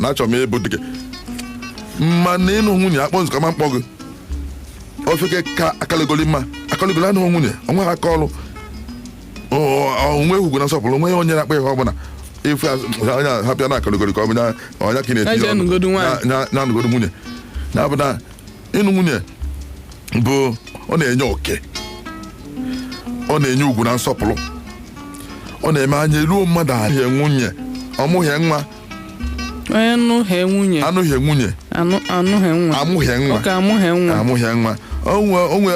na-achọ m ịbụ dị gị mana ịnụ nwunye akpọ nzukọ ma mkpọ gị ofeke ka akalegoli mma akalegoli anụ nwunye onwe ha aka ọrụ onwe egwugwu na nsọpụrụ onwe onye na-akpa ihe ọbụla ife onye hapịa na akalegoli ka ọ bụ ọnya ka na-eti na-anụgodo nwunye ya bụ na ịnụ nwunye bụ ọ na-enye oke ọ na-enye ugwu na nsọpụrụ ọ na-eme anya eruo mmadụ ahịa nwunye ọmụghị nwa anụghị nwunye amụghị nwa onwe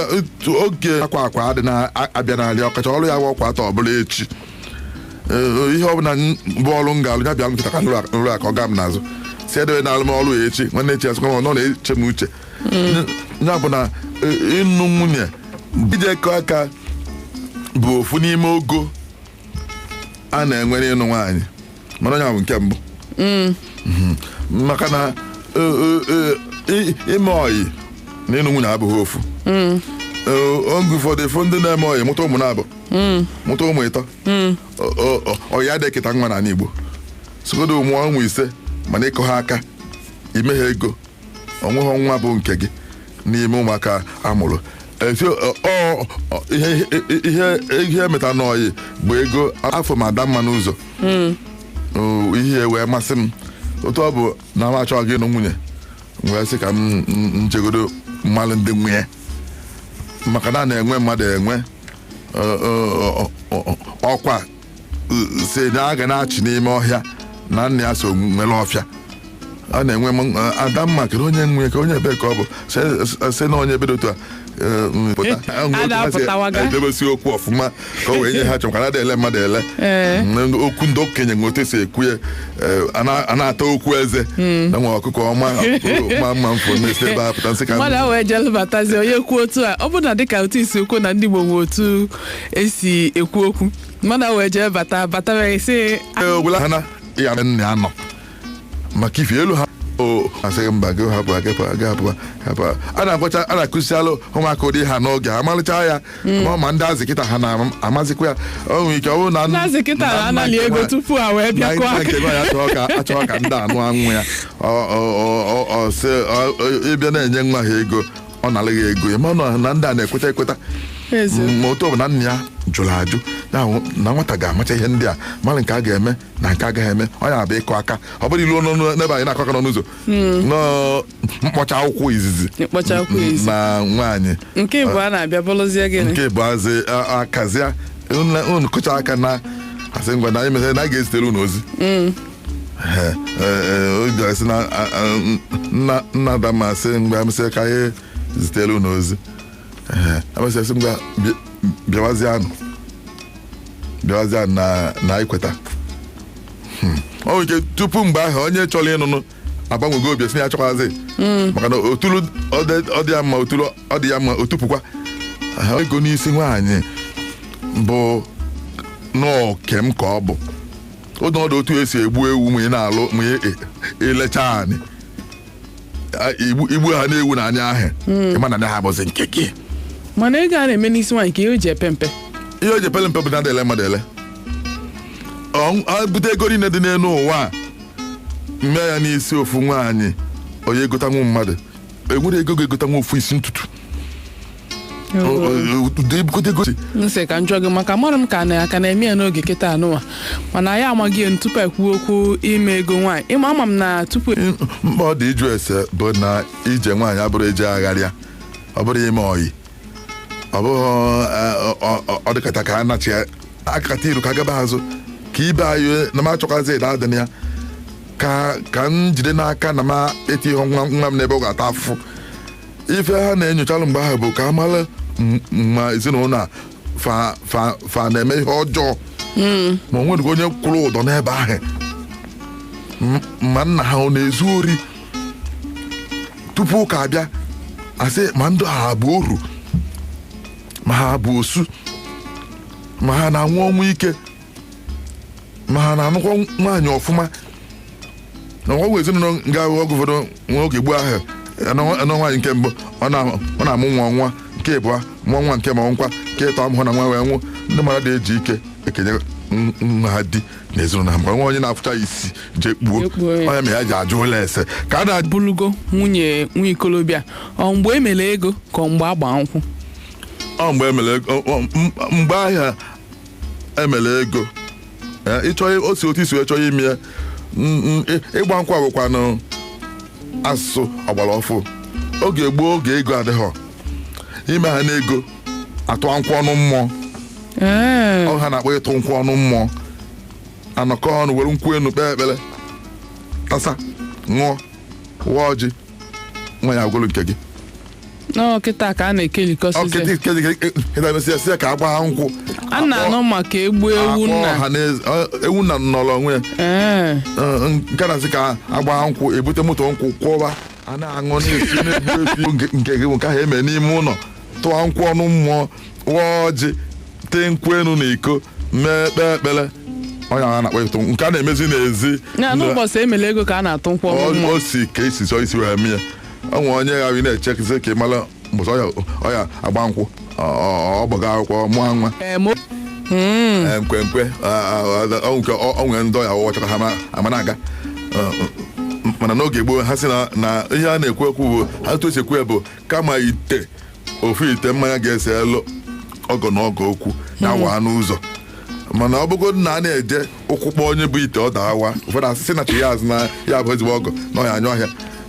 oge akwa adị na-abịa n'alị ọkacha ọrụ ya ọkwa atọ ọbụla echi ihe ọbụla bụ ọrụ m ga-alụ ya bịa nkịta ka nrụ aka ọ ga m n'azụ si edewe na alụmọrụ echi nwanne echi asụkọ nọ na-eche m uche ya bụ na ịnụ nwunye ijekọ aka bụ ofu n'ime ogo a na-enwere ịnụ nwaanyị mana onye ahụ nke mbụ maka na ime ọyị na ịnụ nwunye abụghị ofu oge ụfọdụ efu ndị na-eme ọyị mụta ụmụ na-abụ mụta ụmụ ịtọ ọyị adịghị eketa nwa n'ala Igbo sogodo mụọ ụmụ ise mana ịkọ ha aka ime ha ego onweghị nwa bụ nke gị n'ime ụmụaka amụrụ ihe metara n'ọyị bụ ego afọ ma ada mma n'ụzọ ihe wee masị m otu ọ bụ na m achọghị ịnụ nwunye wee sị ka m nchegodo mmalụ ndị nwunye maka na na-enwe mmadụ enwe ọkwa si na a ga na-achị n'ime ọhịa na nna ya so nwere ọfịa a na-enwe Adamma kere onye nwunye ka onye ebe ka ọ bụ si na onye ebe otu a edebesi okwu ọfụma ka o wee nye ha chọrọ ka ele mmadụ ele okwu ndị okenye nwe otu esi ekwu ya a na-ata okwu eze na nwe ọkụkọ ọma mma mfụ na-esi ebe a pụta nsị ka mmadụ wee jelụbatazi onye kwuo otu a ọ bụ na dịka otu isi okwu na ndị Igbo nwe otu esi ekwu okwu mmadụ wee jee bata isi ogbula ha na ya nne ya nọ maka ife elu ha asịghị mba gị hapụ a na-akpọcha a na-akụzialụ ụmụaka ụdị ha n'oge amalịcha ya ma ndị azịkịta ha na-amazikwa ya o nwere ike ọ bụrụ na ndị azịkịta anaghị ego tupu ha wee bịakwa achọghị ka ndị anụ anwụ ya ịbịa na-enye nwa ha ego ọ na-alịghị ego ya mana na ndị a na-ekweta ekweta ma otu ọ bụ na nna ya jụrụ ajụ na nwata ga-amacha ihe ndị a mara nke a ga-eme na nke agaghị eme ọ ya bụ ịkọ aka ọ bụrụ ilu n'ebe anyị na-akọ aka n'ọnụ ụzọ mkpọcha akwụkwọ izizi na nwaanyị nke bụ a na-abịa bụrụzie gịnị nke bụ azị akazịa unu kụcha aka na asị ngwa na anyị mesịrị na a ga-ezitere unu ozi osi na nna Adamma sị mgbe amesịrị ka anyị zitere unu ozi amesịrị ngwa bịawazianụ na ikweta o nwere ike tupu mgbe ahụ onye chọrọ ịnụnụ agbanwego obi esi ya achọkwazi maka na otulu ọ dị ya mma otulu ọ dị ya mma otupụkwa ego n'isi nwaanyị bụ n'oke m ka ọ bụ ọdụ otu esi egbu ewu ma ị na-alụ ma elecha anyị igbu ha na-ewu na anya ahụ ịma na ha bụzi nke gị mana ego a na-eme n'isi nwaanyị ka ihe o ji epe mpe ihe o ji epele mpe bụ na adịele mmadụ ele bute ego niile dị n'elu ụwa mee ya n'isi ofu nwaanyị onye egotanwu mmadụ enwere ego ga-egotanwu ofu isi ntutu nsị ka njọ gị maka mmadụ m ka na-eme ya n'oge kịta anụwa mana ya amaghị ya tupu ekwu okwu ime ego nwaanyị ịma ama m na tupu mkpa ọ dị ịjụ ese bụ na ije nwaanyị abụrụ eje agharịa ọ bụrụ ime ọyị ọ bụghị ọ dịkata ka a nachi akata iru ka gaba azụ ka ibe anyị na m achọkwazi ede adị na ya ka m jide n'aka na m eti ihe nwa m n'ebe ọ ga-ata afụfụ ife ha na-enyochalụ mgbe ahụ bụ ka a mara ma ezinụlọ a fa na-eme ihe ọjọọ ma o nweghị onye kwụrụ ụdọ n'ebe ahụ ma nna ha ọ na-ezu ori tupu ụka abịa asị ma ndụ ha bụ oru ma ha bụ osu ma ha na-anwụ ọnwụ ike ma ha na-anụkwa nwaanyị ọfụma na ọgwụ ezinụlọ ga-ahụ ọgụ ụfọdụ nwa oge gboo ahụ anọ nwaanyị nke mbụ ọ na-amụ nwa nke ịbụọ mụọ nwa nke ma nkwa nke ịtọ amụhụ na nwa wee nwụ ndị mmadụ eji ike ekenye nwa ha di na ezinụlọ ha, mgbe nwa onye na-afụcha isi jee kpuo onye ma ya ji ajụ ụlọ ese ka a na-abụlugo nwunye ikolobịa ọ mgbe emere ego ka ọ mgbe agba nkwụ? Ọ mgbe emere ego, mgbe ahịa emere ego ịchọghị osi otu isi wee chọọ ime ya. Ịgba nkwụ bụkwanụ asụsụ ọgbara ọfụ. Oge gboo oge ego adịghọ, ime ha n'ego atụ nkwụ ọnụ mmụọ. Ọ ha na-akpọ ịtụ nkwụ ọnụ mmụọ, anọkọ ọnụ were nkwụ enu kpee ekpere tasa ṅụọ wa ọjị nwa ya agwụrụ nke gị. Kịta ka a na-ekelikọsizi ya ka agba nkwụ. A na-anọ maka egbu ewu nna nọrọ onwe ya nke na-asị ka agba nkwụ, ebute moto nkwụ kwụba a na-aṅụ na-esi na-egbu nke gị nke ahụ eme n'ime ụlọ, tụọ nkwụ ọnụ mmụọ wa ọjị tee nkwụ enu na iko mee kpee ekpere. Onye a na-akpọ ịtụ nke a na-emezi n'ezi n'ụbọchị emere ego ka a na-atụ nkwụ ọnụ mmụọ. O si ka esi chọọ isi wee mee ya. Onwe onye ghara na-echekizi ka ị mara mbọsị ọya agba nkwụ ọ gbaga akwụkwọ mụọ nwa nkwenkwe onwe ndị ọya ọchọka ha amana aga. Mana n'oge gboo ha sị na ihe a na-ekwu ekwu bụ atụ esi ekwu bụ kama ite ofu ite mmanya ga-ese elu ọgọ na ọgọ okwu ya waa n'ụzọ. Mana ọ bụgo na a na-eje ụkwụ kpọọ onye bụ ite ọ dawa, ụfọdụ asịsị na chi ya azụ na ya bụ ezigbo ọgọ na ọya anya ọhịa.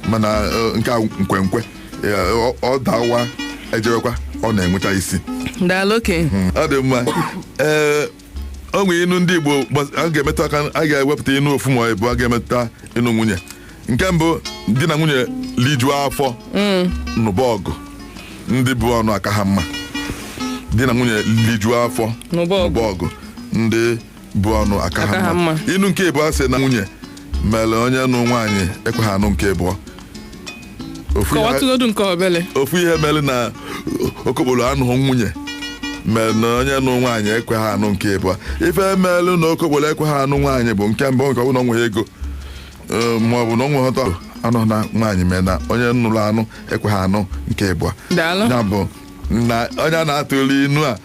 Mana nke a nkwenkwe ọ dawa ejewekwa ọ na-enwecha isi. Ọ dị mma. O nwere inu ndị Igbo a ga-emetụ aka, a ga-ewepụta inu ofu ma ịbụ a ga-emetụta inu nwunye. Nke mbụ, di na nwunye lijuo afọ n'ụba ọgụ, ndị bụ ọnụ aka ha mma. Di na nwunye lijuo afọ n'ụba ọgụ, ndị bụ ọnụ aka ha mma. Inu nke ịbụọ sị na nwunye mere onye nụ nwaanyị ekweghị anụ nke ịbụọ. Ofu ihe mere na okokporo anụghị nwunye mere na onye nụ nwaanyị ekweghị anụ nke ịbụọ. Ife meelu na okokporo ekweghị anụ nwaanyị bụ nke mbụ, nke ọ bụ na ọ nweghị ego ma ọ bụ na ọ nweghị ọtọ anụ na nwaanyị mere na onye nụrụ anụ ekweghị anụ nke ịbụọ. Ya bụ na onye a na-atụli inu a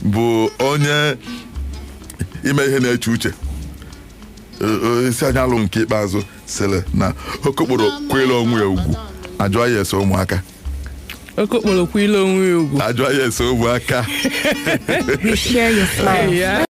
bụ onye ime ihe na-eche uche. Isi anya alụ nke ikpeazụ sịrị na okokporo kwere onwe ya ugwu, ajụọ ya ese ụmụaka. Okokporo kwere onwe ya ugwu, ajụọ ya ese ụmụaka.